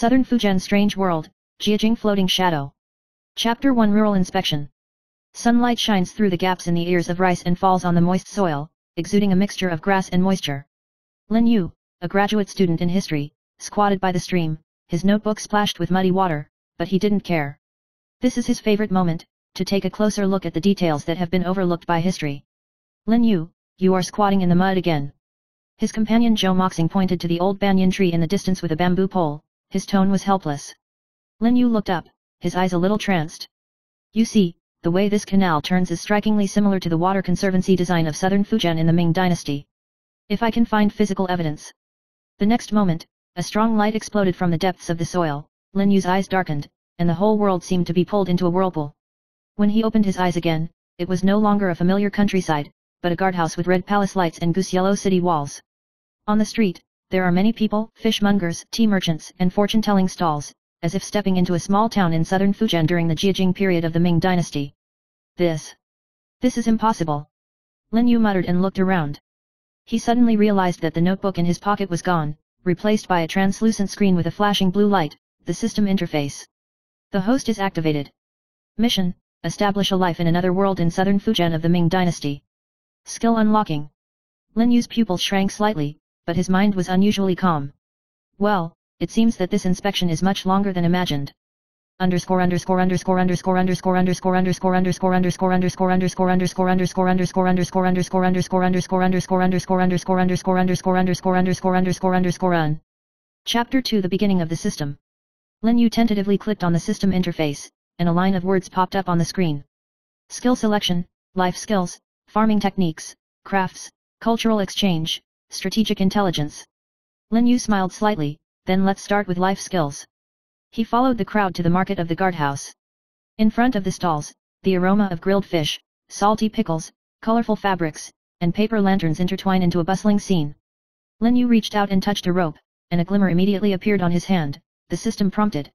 Southern Fujian's Strange World, Jiajing Floating Shadow. Chapter 1 Rural Inspection. Sunlight shines through the gaps in the ears of rice and falls on the moist soil, exuding a mixture of grass and moisture. Lin Yu, a graduate student in history, squatted by the stream, his notebook splashed with muddy water, but he didn't care. This is his favorite moment, to take a closer look at the details that have been overlooked by history. Lin Yu, you are squatting in the mud again. His companion Zhou Moxing pointed to the old banyan tree in the distance with a bamboo pole. His tone was helpless. Lin Yu looked up, his eyes a little tranced. You see, the way this canal turns is strikingly similar to the water conservancy design of southern Fujian in the Ming dynasty. If I can find physical evidence. The next moment, a strong light exploded from the depths of the soil, Lin Yu's eyes darkened, and the whole world seemed to be pulled into a whirlpool. When he opened his eyes again, it was no longer a familiar countryside, but a guardhouse with red palace lights and goose yellow city walls. On the street, there are many people, fishmongers, tea merchants, and fortune-telling stalls, as if stepping into a small town in southern Fujian during the Jiajing period of the Ming dynasty. This is impossible. Lin Yu muttered and looked around. He suddenly realized that the notebook in his pocket was gone, replaced by a translucent screen with a flashing blue light, the system interface. The host is activated. Mission: establish a life in another world in southern Fujian of the Ming dynasty. Skill unlocking. Lin Yu's pupils shrank slightly, but his mind was unusually calm. Well, it seems that this inspection is much longer than imagined. Chapter 2 The beginning of the system. Lin Yu tentatively clicked on the system interface, and a line of words popped up on the screen. Skill selection, life skills, farming techniques, crafts, cultural exchange, strategic intelligence. Lin Yu smiled slightly, then let's start with life skills. He followed the crowd to the market of the guardhouse. In front of the stalls, the aroma of grilled fish, salty pickles, colorful fabrics, and paper lanterns intertwine into a bustling scene. Lin Yu reached out and touched a rope, and a glimmer immediately appeared on his hand. The system prompted.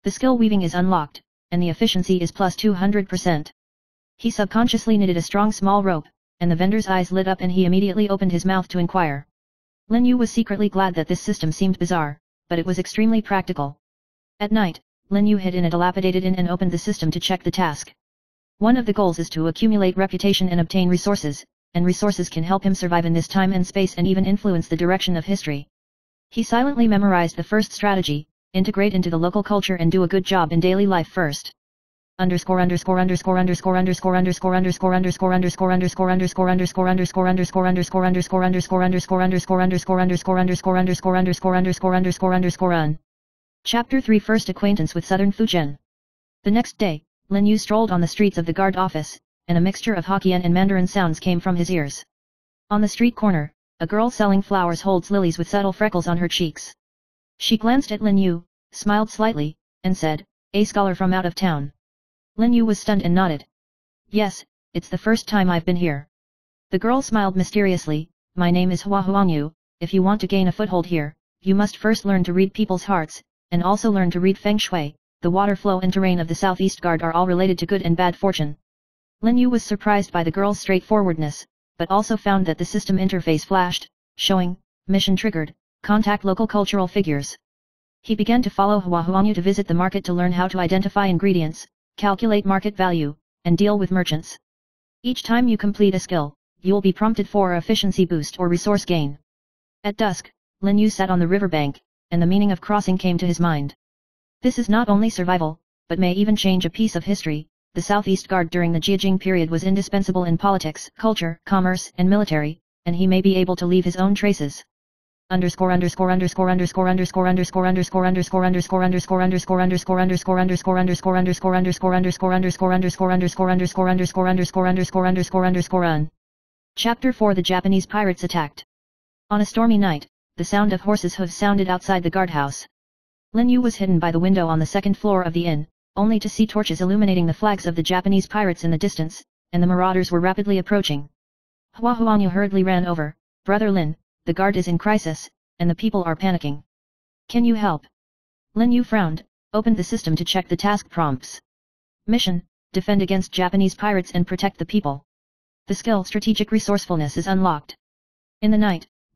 The skill weaving is unlocked, and the efficiency is plus 200%. He subconsciously knitted a strong small rope, and the vendor's eyes lit up and he immediately opened his mouth to inquire. Lin Yu was secretly glad that this system seemed bizarre, but it was extremely practical. At night, Lin Yu hid in a dilapidated inn and opened the system to check the task. One of the goals is to accumulate reputation and obtain resources, and resources can help him survive in this time and space and even influence the direction of history. He silently memorized the first strategy: integrate into the local culture and do a good job in daily life first. Chapter 3 First Acquaintance with Southern Fujian. The next day, Lin Yu strolled on the streets of the guard office, and a mixture of Hokkien and Mandarin sounds came from his ears. On the street corner, a girl selling flowers holds lilies with subtle freckles on her cheeks. She glanced at Lin Yu, smiled slightly, and said, "A scholar from out of town." Lin Yu was stunned and nodded. "Yes, it's the first time I've been here." The girl smiled mysteriously. "My name is Hua Huangyu. If you want to gain a foothold here, you must first learn to read people's hearts, and also learn to read Feng Shui. The water flow and terrain of the Southeast Guard are all related to good and bad fortune." Lin Yu was surprised by the girl's straightforwardness, but also found that the system interface flashed, showing, mission triggered, contact local cultural figures. He began to follow Hua Huangyu to visit the market to learn how to identify ingredients, calculate market value, and deal with merchants. Each time you complete a skill, you'll be prompted for a efficiency boost or resource gain. At dusk, Lin Yu sat on the riverbank, and the meaning of crossing came to his mind. This is not only survival, but may even change a piece of history. The Southeast Guard during the Jiajing period was indispensable in politics, culture, commerce, and military, and he may be able to leave his own traces. Chapter 4 The Japanese pirates attacked. On a stormy night, the sound of horses' hooves sounded outside the guardhouse. Lin Yu was hidden by the window on the second floor of the inn, only to see torches illuminating the flags of the Japanese pirates in the distance, and the marauders were rapidly approaching. Hua Huangyu hurriedly ran over. "Brother Lin, the guard is in crisis, and the people are panicking. Can you help?" Lin Yu frowned, opened the system to check the task prompts. Mission: defend against Japanese pirates and protect the people. The skill Strategic Resourcefulness is unlocked. In the night,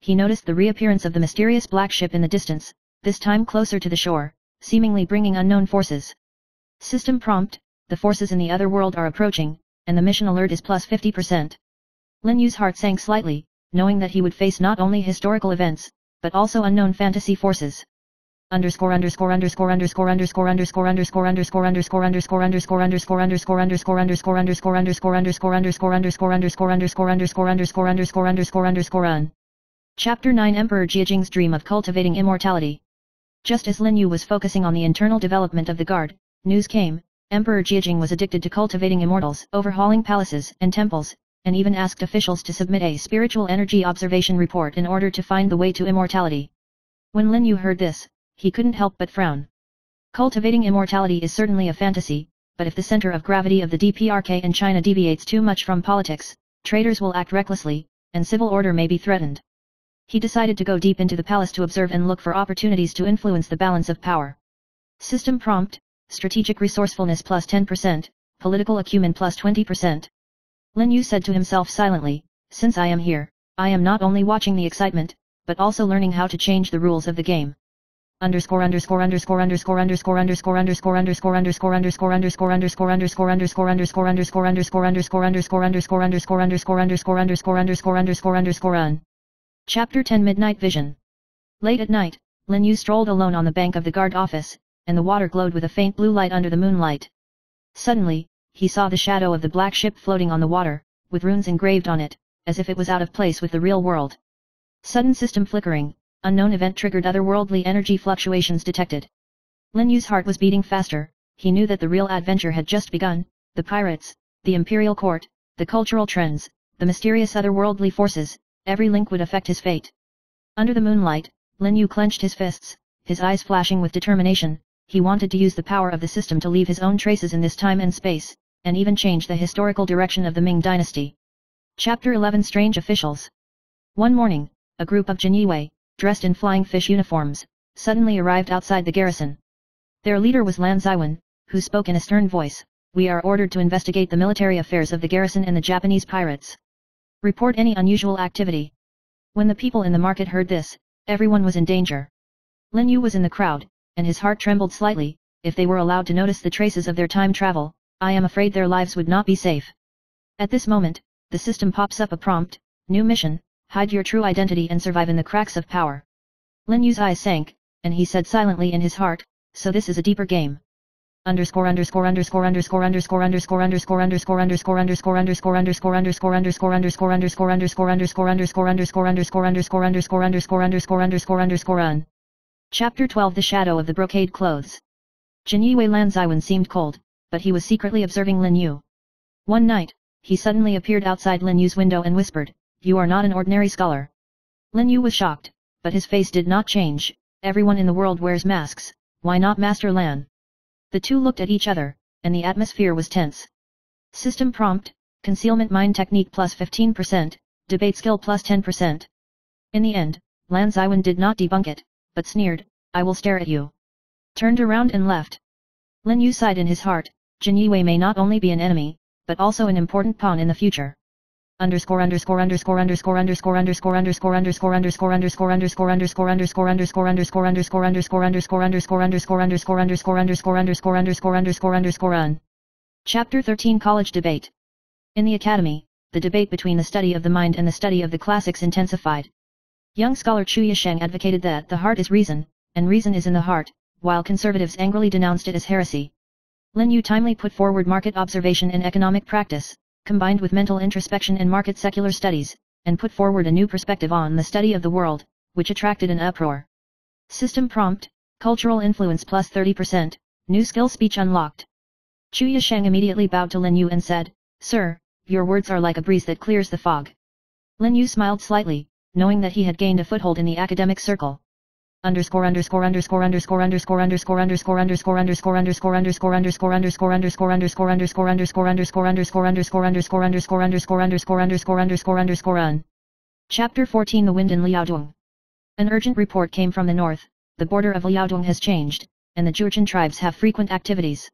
he noticed the reappearance of the mysterious black ship in the distance, this time closer to the shore, seemingly bringing unknown forces. System prompt: the forces in the other world are approaching, and the mission alert is plus 50%. Lin Yu's heart sank slightly, knowing that he would face not only historical events, but also unknown fantasy forces. Chapter 9 Emperor Jiajing's Dream of Cultivating Immortality. Just as Lin Yu was focusing on the internal development of the guard, news came: Emperor Jiajing was addicted to cultivating immortals, overhauling palaces and temples, and even asked officials to submit a spiritual energy observation report in order to find the way to immortality. When Lin Yu heard this, he couldn't help but frown. Cultivating immortality is certainly a fantasy, but if the center of gravity of the DPRK in China deviates too much from politics, traitors will act recklessly, and civil order may be threatened. He decided to go deep into the palace to observe and look for opportunities to influence the balance of power. System prompt: strategic resourcefulness plus 10%, political acumen plus 20%. Lin Yu said to himself silently, since I am here, I am not only watching the excitement, but also learning how to change the rules of the game. Chapter 10 Midnight Vision. Late at night, Lin Yu strolled alone on the bank of the guard office, and the water glowed with a faint blue light under the moonlight. Suddenly, he saw the shadow of the black ship floating on the water, with runes engraved on it, as if it was out of place with the real world. Sudden system flickering, unknown event triggered otherworldly energy fluctuations detected. Lin Yu's heart was beating faster. He knew that the real adventure had just begun: the pirates, the imperial court, the cultural trends, the mysterious otherworldly forces, every link would affect his fate. Under the moonlight, Lin Yu clenched his fists, his eyes flashing with determination. He wanted to use the power of the system to leave his own traces in this time and space, and even change the historical direction of the Ming dynasty. Chapter 11 Strange Officials. One morning, a group of Jiajing, dressed in flying fish uniforms, suddenly arrived outside the garrison. Their leader was Lan Ziwen, who spoke in a stern voice: "We are ordered to investigate the military affairs of the garrison and the Japanese pirates. Report any unusual activity." When the people in the market heard this, everyone was in danger. Lin Yu was in the crowd, and his heart trembled slightly. If they were allowed to notice the traces of their time travel, I am afraid their lives would not be safe. At this moment, the system pops up a prompt: new mission, hide your true identity and survive in the cracks of power. Lin Yu's eyes sank, and he said silently in his heart, so this is a deeper game. Chapter 12 The Shadow of the Brocade Clothes. Jiajing Lan Ziwen seemed cold, but he was secretly observing Lin Yu. One night, he suddenly appeared outside Lin Yu's window and whispered, "You are not an ordinary scholar." Lin Yu was shocked, but his face did not change. Everyone in the world wears masks, why not Master Lan? The two looked at each other, and the atmosphere was tense. System prompt: concealment mind technique plus 15%, debate skill plus 10%. In the end, Lan Ziwen did not debunk it, but sneered, "I will stare at you." Turned around and left. Lin Yu sighed in his heart. Jiajing may not only be an enemy, but also an important pawn in the future. Chapter 13 College Debate. In the academy, the debate between the study of the mind and the study of the classics intensified. Young scholar Chu Yisheng advocated that the heart is reason, and reason is in the heart, while conservatives angrily denounced it as heresy. Lin Yu timely put forward market observation and economic practice, combined with mental introspection and market secular studies, and put forward a new perspective on the study of the world, which attracted an uproar. System prompt: cultural influence plus 30%, new skill speech unlocked. Chu Yisheng immediately bowed to Lin Yu and said, "Sir, your words are like a breeze that clears the fog." Lin Yu smiled slightly, knowing that he had gained a foothold in the academic circle. Chapter 14 The Wind in Liaodong. An urgent report came from the north: the border of Liaodong has changed, and the Jurchen tribes have frequent activities.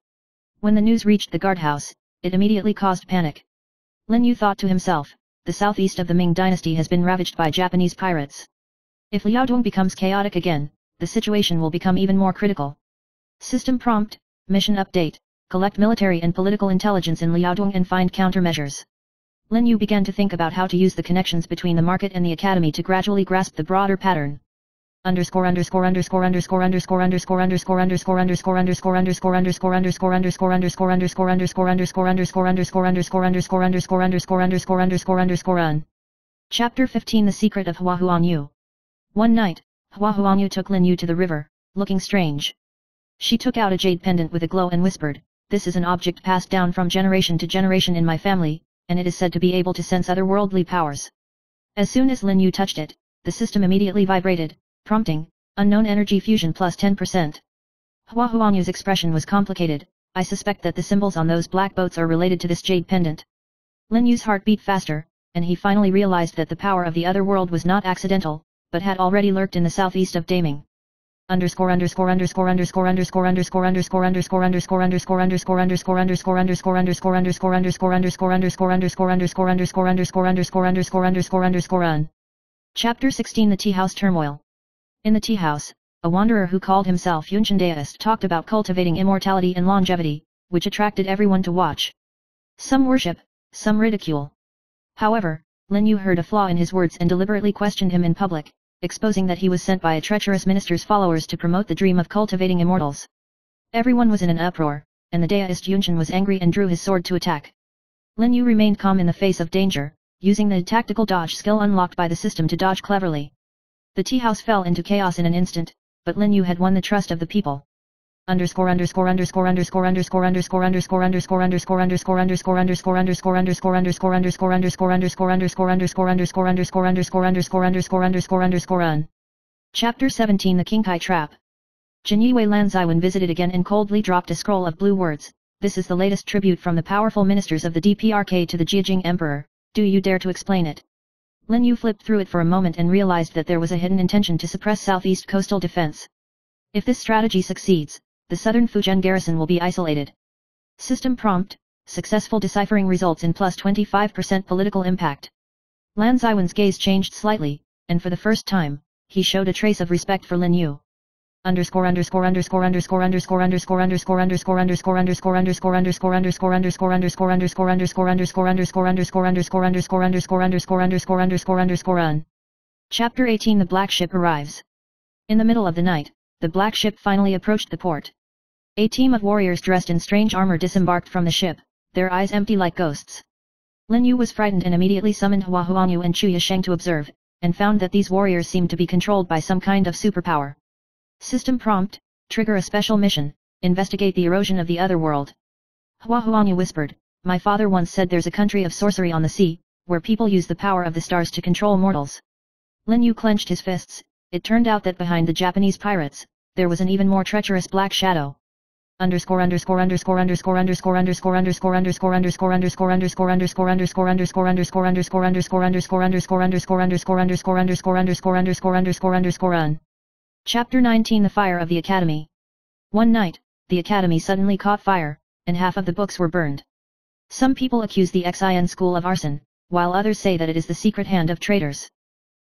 When the news reached the guardhouse, it immediately caused panic. Lin Yu thought to himself, the southeast of the Ming dynasty has been ravaged by Japanese pirates. If Liaodong becomes chaotic again, the situation will become even more critical. System prompt, mission update, collect military and political intelligence in Liaodong and find countermeasures. Lin Yu began to think about how to use the connections between the market and the academy to gradually grasp the broader pattern. Chapter 15 The Secret of Hua Huangyu. One night, Hua Huangyu took Lin Yu to the river, looking strange. She took out a jade pendant with a glow and whispered, "This is an object passed down from generation to generation in my family, and it is said to be able to sense otherworldly powers." As soon as Lin Yu touched it, the system immediately vibrated, prompting, "Unknown energy fusion plus 10%. Hua Huangyu's expression was complicated. "I suspect that the symbols on those black boats are related to this jade pendant." Lin Yu's heart beat faster, and he finally realized that the power of the other world was not accidental, but had already lurked in the southeast of Daming. Chapter 16 The Tea House Turmoil. In the tea house, a wanderer who called himself Yunshan Deist talked about cultivating immortality and longevity, which attracted everyone to watch. Some worship, some ridicule. However, Lin Yu heard a flaw in his words and deliberately questioned him in public, exposing that he was sent by a treacherous minister's followers to promote the dream of cultivating immortals. Everyone was in an uproar, and the deist Yunshan was angry and drew his sword to attack. Lin Yu remained calm in the face of danger, using the tactical dodge skill unlocked by the system to dodge cleverly. The tea house fell into chaos in an instant, but Lin Yu had won the trust of the people. Chapter 17 The Qingkai Trap. Jinyue Lanzaiwen visited again and coldly dropped a scroll of blue words. "This is the latest tribute from the powerful ministers of the DPRK to the Jiajing Emperor. Do you dare to explain it?" Lin Yu flipped through it for a moment and realized that there was a hidden intention to suppress southeast coastal defense. If this strategy succeeds, the southern Fujian garrison will be isolated. System prompt, successful deciphering results in plus 25% political impact. Lanzaiwen's gaze changed slightly, and for the first time, he showed a trace of respect for Lin Yu. Chapter 18 The Black Ship arrives. In the middle of the night, the black ship finally approached the port. A team of warriors dressed in strange armor disembarked from the ship, their eyes empty like ghosts. Lin Yu was frightened and immediately summoned Hua Huangyu and Chu Yisheng to observe, and found that these warriors seemed to be controlled by some kind of superpower. System prompt, trigger a special mission, investigate the erosion of the other world. Hua Huangyu whispered, "My father once said there's a country of sorcery on the sea, where people use the power of the stars to control mortals." Lin Yu clenched his fists. It turned out that behind the Japanese pirates, there was an even more treacherous black shadow. Chapter 19 The Fire of the Academy. One night, the Academy suddenly caught fire, and half of the books were burned. Some people accuse the Xin school of arson, while others say that it is the secret hand of traitors.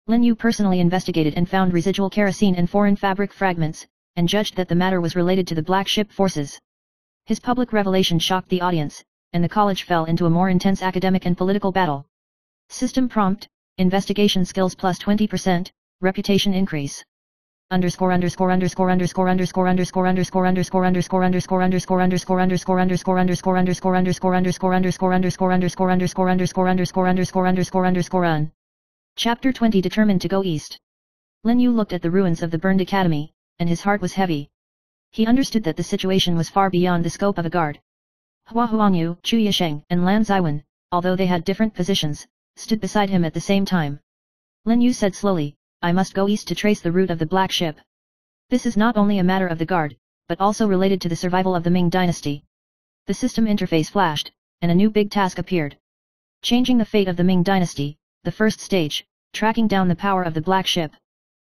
Lin Yu personally investigated and found residual kerosene and foreign fabric fragments, and judged that the matter was related to the Black Ship forces. His public revelation shocked the audience, and the college fell into a more intense academic and political battle. System prompt, investigation skills plus 20%, reputation increase. Chapter 20 Determined to go east. Lin Yu looked at the ruins of the burned academy, and his heart was heavy. He understood that the situation was far beyond the scope of a guard. Hua Huangyu, Chu Yisheng, and Lanzaiwen, although they had different positions, stood beside him at the same time. Lin Yu said slowly, "I must go east to trace the route of the Black Ship. This is not only a matter of the guard, but also related to the survival of the Ming dynasty." The system interface flashed, and a new big task appeared. Changing the fate of the Ming dynasty, the first stage, tracking down the power of the Black Ship.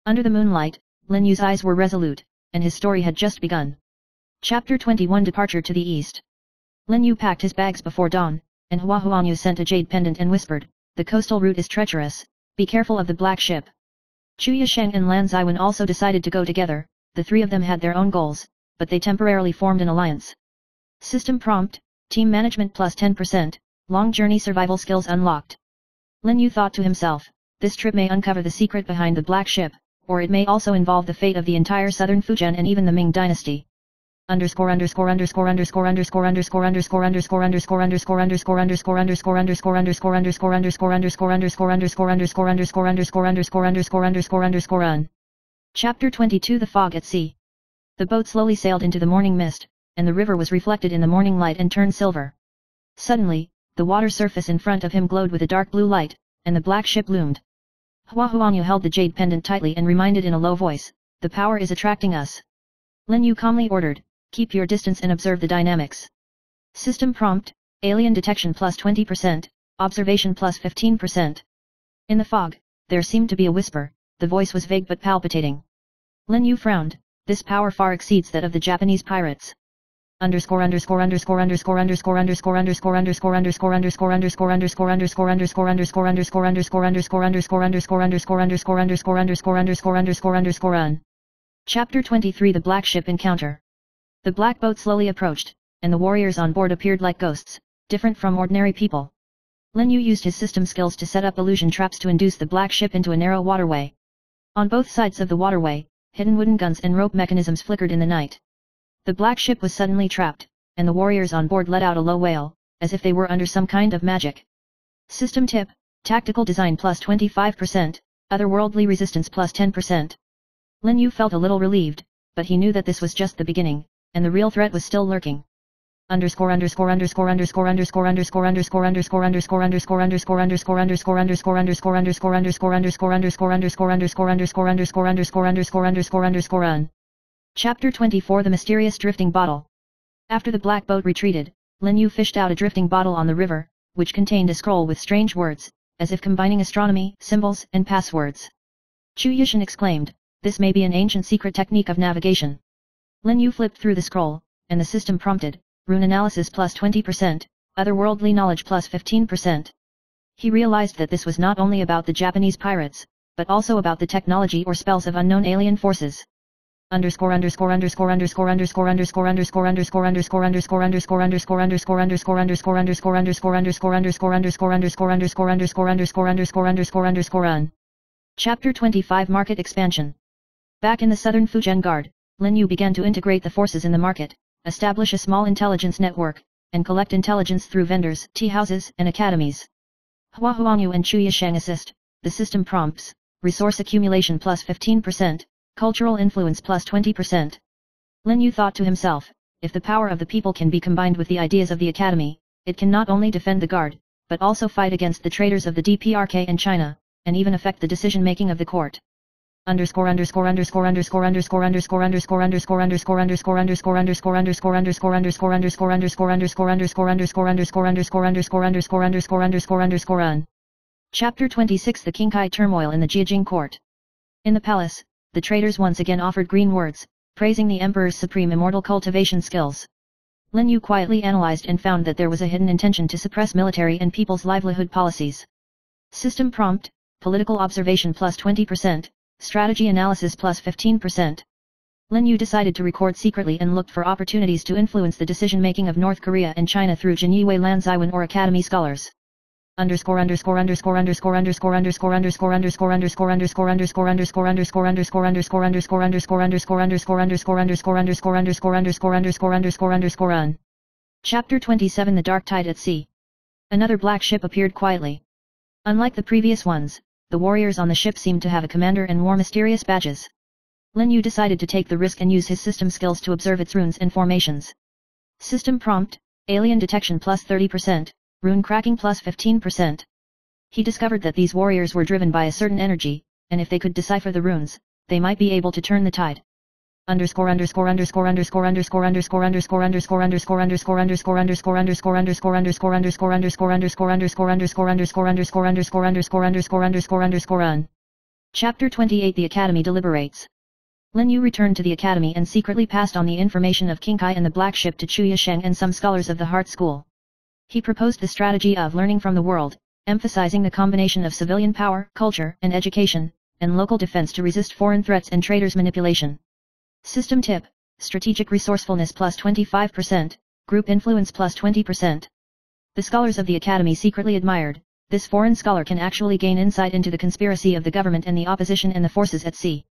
Under the moonlight, Lin Yu's eyes were resolute, and his story had just begun. Chapter 21 Departure to the East. Lin Yu packed his bags before dawn, and Hua Huangyu sent a jade pendant and whispered, "The coastal route is treacherous, be careful of the Black Ship." Jiajing and Lan Ziwen also decided to go together. The three of them had their own goals, but they temporarily formed an alliance. System prompt, team management plus 10%, long journey survival skills unlocked. Lin Yu thought to himself, this trip may uncover the secret behind the black ship, or it may also involve the fate of the entire southern Fujian and even the Ming dynasty. Chapter 22 The Fog at Sea. The boat slowly sailed into the morning mist, and the river was reflected in the morning light and turned silver. Suddenly, the water surface in front of him glowed with a dark blue light, and the black ship loomed. Hua Huangyu held the jade pendant tightly and reminded in a low voice, "The power is attracting us." Lin Yu calmly ordered, "Keep your distance and observe the dynamics." System prompt, alien detection plus 20%, observation plus 15%. In the fog, there seemed to be a whisper, the voice was vague but palpitating. Lin Yu frowned, this power far exceeds that of the Japanese pirates. Chapter 23 The Black Ship Encounter. The black boat slowly approached, and the warriors on board appeared like ghosts, different from ordinary people. Lin Yu used his system skills to set up illusion traps to induce the black ship into a narrow waterway. On both sides of the waterway, hidden wooden guns and rope mechanisms flickered in the night. The black ship was suddenly trapped, and the warriors on board let out a low wail, as if they were under some kind of magic. System tip, tactical design plus 25%, otherworldly resistance plus 10%. Lin Yu felt a little relieved, but he knew that this was just the beginning, and the real threat was still lurking. Chapter 24 The Mysterious Drifting Bottle. After the black boat retreated, Lin Yu fished out a drifting bottle on the river, which contained a scroll with strange words, as if combining astronomy, symbols, and passwords. Jiajing exclaimed, "This may be an ancient secret technique of navigation." Lin Yu flipped through the scroll, and the system prompted, rune analysis plus 20%, otherworldly knowledge plus 15%. He realized that this was not only about the Japanese pirates, but also about the technology or spells of unknown alien forces. Chapter 25 Market Expansion. Back in the southern Fujian Guard, Lin Yu began to integrate the forces in the market, establish a small intelligence network, and collect intelligence through vendors, tea houses, and academies. Hua Huangyu and Jiajing assist. The system prompts, resource accumulation plus 15%, cultural influence plus 20%. Lin Yu thought to himself, if the power of the people can be combined with the ideas of the academy, it can not only defend the guard, but also fight against the traitors of the DPRK and China, and even affect the decision-making of the court. Chapter 26 The Qingkai Turmoil in the Jiajing Court. In the palace, the traders once again offered green words, praising the emperor's supreme immortal cultivation skills. Lin Yu quietly analyzed and found that there was a hidden intention to suppress military and people's livelihood policies. System prompt, political observation plus 20%, strategy analysis plus 15%. Lin Yu decided to record secretly and looked for opportunities to influence the decision-making of North Korea and China through Jinyiwei Lan Ziwen or academy scholars. Chapter 27 The Dark Tide at Sea. Another black ship appeared quietly. Unlike the previous ones, the warriors on the ship seemed to have a commander and wore mysterious badges. Lin Yu decided to take the risk and use his system skills to observe its runes and formations. System prompt, alien detection plus 30%, rune cracking plus 15%. He discovered that these warriors were driven by a certain energy, and if they could decipher the runes, they might be able to turn the tide. Chapter 28 The Academy Deliberates. Lin Yu returned to the academy and secretly passed on the information of Qingkai and the black ship to Jiajing and some scholars of the Heart School. He proposed the strategy of learning from the world, emphasizing the combination of civilian power, culture, and education, and local defense to resist foreign threats and traders' manipulation. System tip: strategic resourcefulness plus 25%, group influence plus 20%. The scholars of the Academy secretly admired, this foreign scholar can actually gain insight into the conspiracy of the government and the opposition and the forces at sea.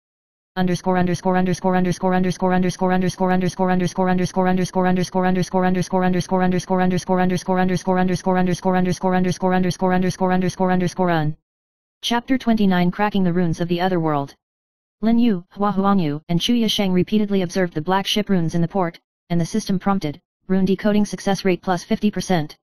Chapter 29 Cracking the Runes of the Other World. Lin Yu, Hua Huangyu, and Chu Yisheng repeatedly observed the black ship runes in the port, and the system prompted, rune decoding success rate plus 50%.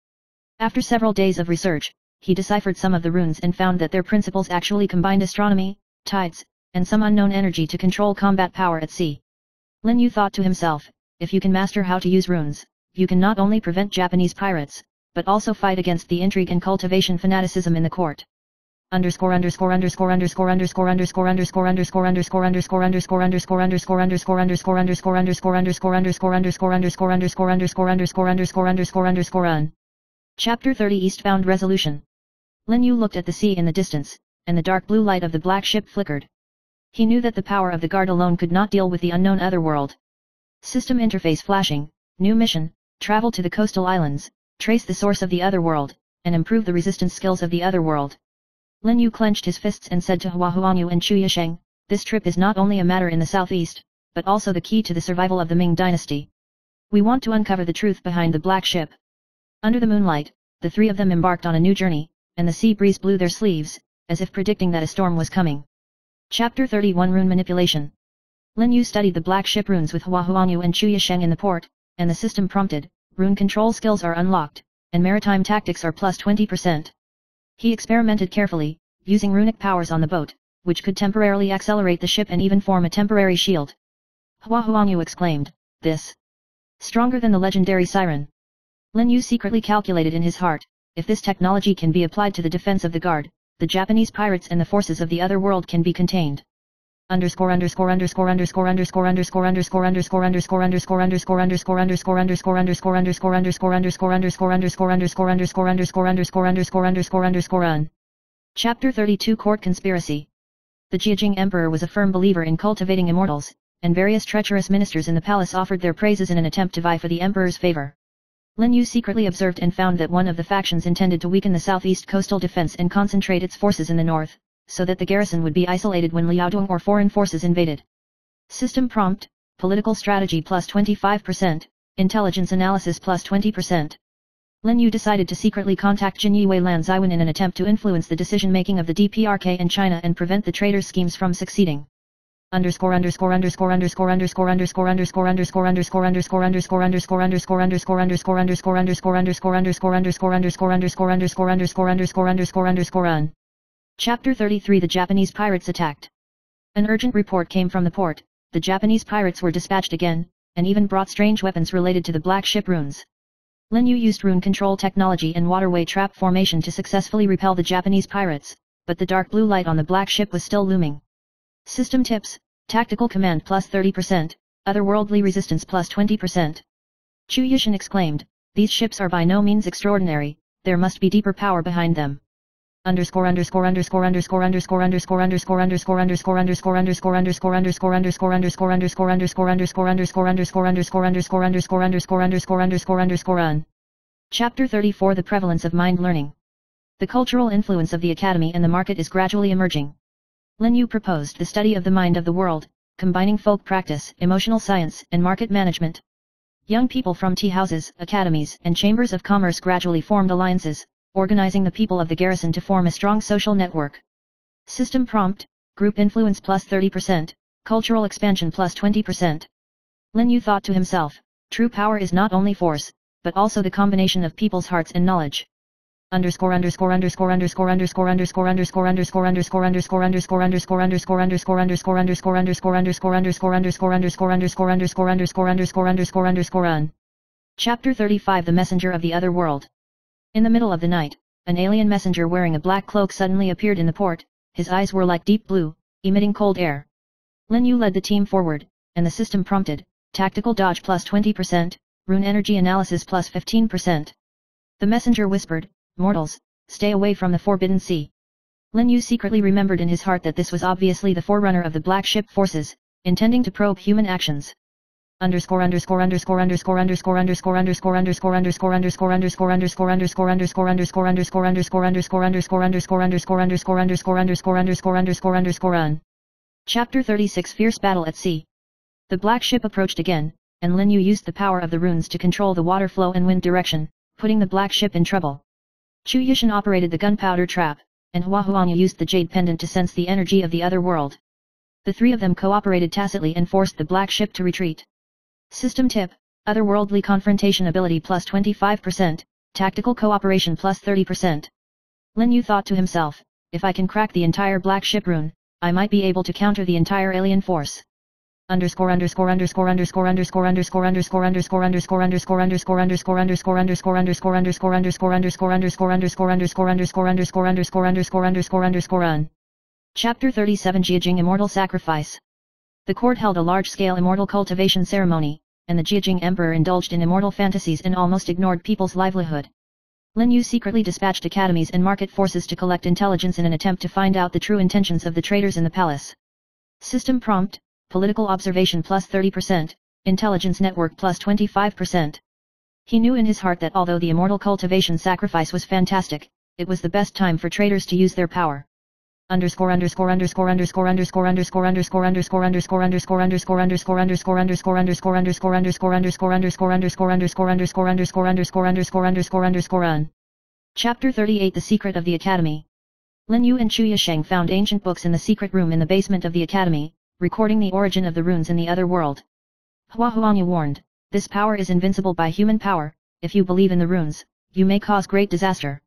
After several days of research, he deciphered some of the runes and found that their principles actually combined astronomy, tides, and some unknown energy to control combat power at sea. Lin Yu thought to himself, if you can master how to use runes, you can not only prevent Japanese pirates, but also fight against the intrigue and cultivation fanaticism in the court. Chapter 30 Eastbound Resolution. Lin Yu looked at the sea in the distance, and the dark blue light of the black ship flickered. He knew that the power of the guard alone could not deal with the unknown otherworld. System interface flashing, new mission, travel to the coastal islands, trace the source of the otherworld, and improve the resistance skills of the otherworld. Lin Yu clenched his fists and said to Hua Huangyu and Chu Yisheng, this trip is not only a matter in the southeast, but also the key to the survival of the Ming dynasty. We want to uncover the truth behind the black ship. Under the moonlight, the three of them embarked on a new journey, and the sea breeze blew their sleeves, as if predicting that a storm was coming. Chapter 31 Rune Manipulation. Lin Yu studied the black ship runes with Hua Huangyu and Chu Yisheng in the port, and the system prompted, rune control skills are unlocked, and maritime tactics are plus 20%. He experimented carefully, using runic powers on the boat, which could temporarily accelerate the ship and even form a temporary shield. Hua Huangyu exclaimed, this stronger than the legendary siren. Lin Yu secretly calculated in his heart, if this technology can be applied to the defense of the guard, the Japanese pirates and the forces of the other world can be contained. Chapter 32 Court Conspiracy. The Jiajing Emperor was a firm believer in cultivating immortals, and various treacherous ministers in the palace offered their praises in an attempt to vie for the emperor's favor. Lin Yu secretly observed and found that one of the factions intended to weaken the southeast coastal defense and concentrate its forces in the north, so that the garrison would be isolated when Liaodong or foreign forces invaded. System prompt: political strategy plus 25%, intelligence analysis plus 20%. Lin Yu decided to secretly contact Jin Yiwei Lan Ziwen in an attempt to influence the decision-making of the DPRK in China and prevent the traitors' schemes from succeeding. Chapter 33 The Japanese pirates attacked. An urgent report came from the port. The Japanese pirates were dispatched again, and even brought strange weapons related to the black ship runes. Lin Yu used rune control technology and waterway trap formation to successfully repel the Japanese pirates, but the dark blue light on the black ship was still looming. System tips: tactical command plus 30%, otherworldly resistance plus 20%. Chu Yishan exclaimed, these ships are by no means extraordinary, there must be deeper power behind them. Chapter 34 The Prevalence of Mind Learning. The cultural influence of the academy and the market is gradually emerging. Lin Yu proposed the study of the mind of the world, combining folk practice, emotional science, and market management. Young people from tea houses, academies, and chambers of commerce gradually formed alliances, organizing the people of the garrison to form a strong social network. System prompt: group influence plus 30%, cultural expansion plus 20%. Lin Yu thought to himself, true power is not only force, but also the combination of people's hearts and knowledge. Chapter 35 The Messenger of the Other World. In the middle of the night, an alien messenger wearing a black cloak suddenly appeared in the port. His eyes were like deep blue, emitting cold air. Lin Yu led the team forward, and the system prompted, tactical dodge plus 20%, rune energy analysis plus 15%. The messenger whispered, mortals, stay away from the forbidden sea. Lin Yu secretly remembered in his heart that this was obviously the forerunner of the Black Ship forces, intending to probe human actions. Chapter 36 Fierce Battle at Sea. The Black Ship approached again, and Lin Yu used the power of the runes to control the water flow and wind direction, putting the Black Ship in trouble. Chu Yishan operated the gunpowder trap, and Hua Huangya used the jade pendant to sense the energy of the other world. The three of them cooperated tacitly and forced the Black Ship to retreat. System tip: Otherworldly confrontation ability plus 25%, tactical cooperation plus 30%. Lin Yu thought to himself, if I can crack the entire Black Ship rune, I might be able to counter the entire alien force. Chapter 37 Jiajing Immortal Sacrifice. The court held a large-scale immortal cultivation ceremony, and the Jiajing emperor indulged in immortal fantasies and almost ignored people's livelihood. Lin Yu secretly dispatched academies and market forces to collect intelligence in an attempt to find out the true intentions of the traders in the palace. System prompt: Political observation plus 30%, intelligence network plus 25%. He knew in his heart that although the immortal cultivation sacrifice was fantastic, it was the best time for traders to use their power. Chapter 38 The Secret of the Academy. Lin Yu and Chu Yisheng found ancient books in the secret room in the basement of the academy, recording the origin of the runes in the other world. Hua Huangya warned, this power is invincible by human power, if you believe in the runes, you may cause great disaster.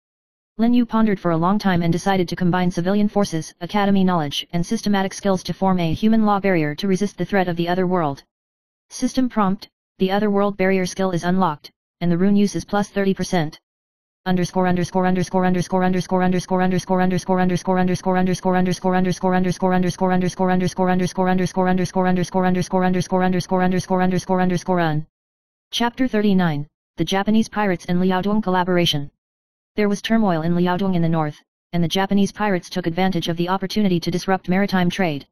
Lin Yu pondered for a long time and decided to combine civilian forces, academy knowledge and systematic skills to form a human law barrier to resist the threat of the other world. System prompt: The other world barrier skill is unlocked, and the rune use is plus 30%. Chapter 39 The Japanese Pirates and Liaodong Collaboration. There was turmoil in Liaodong in the north, and the Japanese pirates took advantage of the opportunity to disrupt maritime trade.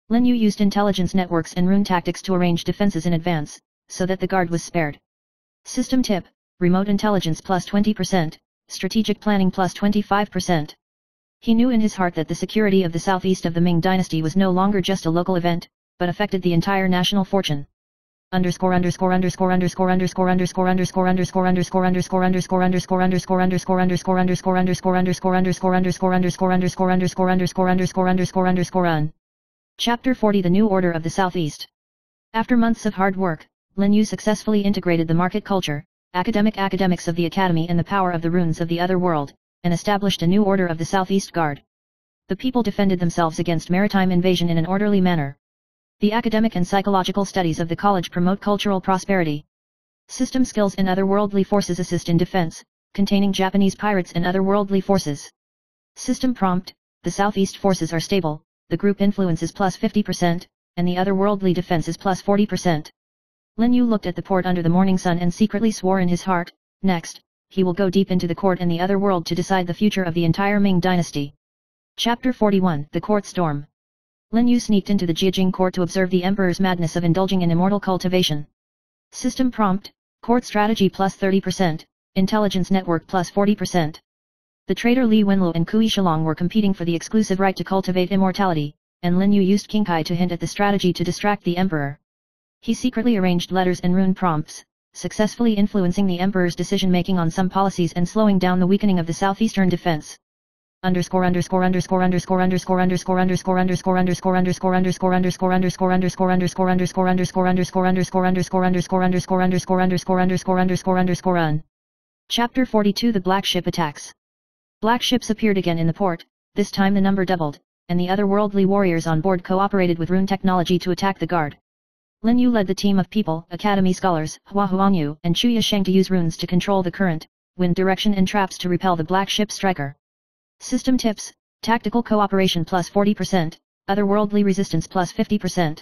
Lin Yu used intelligence networks and rune tactics to arrange defenses in advance, so that the guard was spared. System tip: Remote intelligence plus 20%, strategic planning plus 25%. He knew in his heart that the security of the southeast of the Ming dynasty was no longer just a local event, but affected the entire national fortune. Chapter 40 The New Order of the Southeast. After months of hard work, Lin Yu successfully integrated the market culture, academics of the academy and the power of the runes of the other world, and established a new order of the Southeast Guard. The people defended themselves against maritime invasion in an orderly manner. The academic and psychological studies of the college promote cultural prosperity. System skills and otherworldly forces assist in defense, containing Japanese pirates and otherworldly forces. System prompt: The Southeast forces are stable, the group influence is plus 50%, and the otherworldly defense is plus 40%. Lin Yu looked at the port under the morning sun and secretly swore in his heart, next, he will go deep into the court and the other world to decide the future of the entire Ming dynasty. Chapter 41 The Court Storm. Lin Yu sneaked into the Jiajing court to observe the emperor's madness of indulging in immortal cultivation. System prompt: Court strategy plus 30%, intelligence network plus 40%. The traitor Li Wenlu and Kui Shilong were competing for the exclusive right to cultivate immortality, and Lin Yu used Qingkai to hint at the strategy to distract the emperor. He secretly arranged letters and rune prompts, successfully influencing the emperor's decision-making on some policies and slowing down the weakening of the southeastern defense. Chapter 42 The Black Ship Attacks. Black ships appeared again in the port, this time the number doubled, and the otherworldly warriors on board cooperated with rune technology to attack the guard. Lin Yu led the team of people, academy scholars, Hua Huangyu and Chu Yisheng to use runes to control the current, wind direction and traps to repel the black ship striker. System tips: Tactical cooperation plus 40%, otherworldly resistance plus 50%.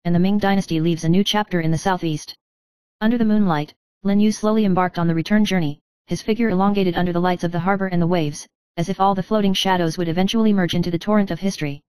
and the Ming dynasty leaves a new chapter in the southeast. Under the moonlight, Lin Yu slowly embarked on the return journey, his figure elongated under the lights of the harbor and the waves, as if all the floating shadows would eventually merge into the torrent of history.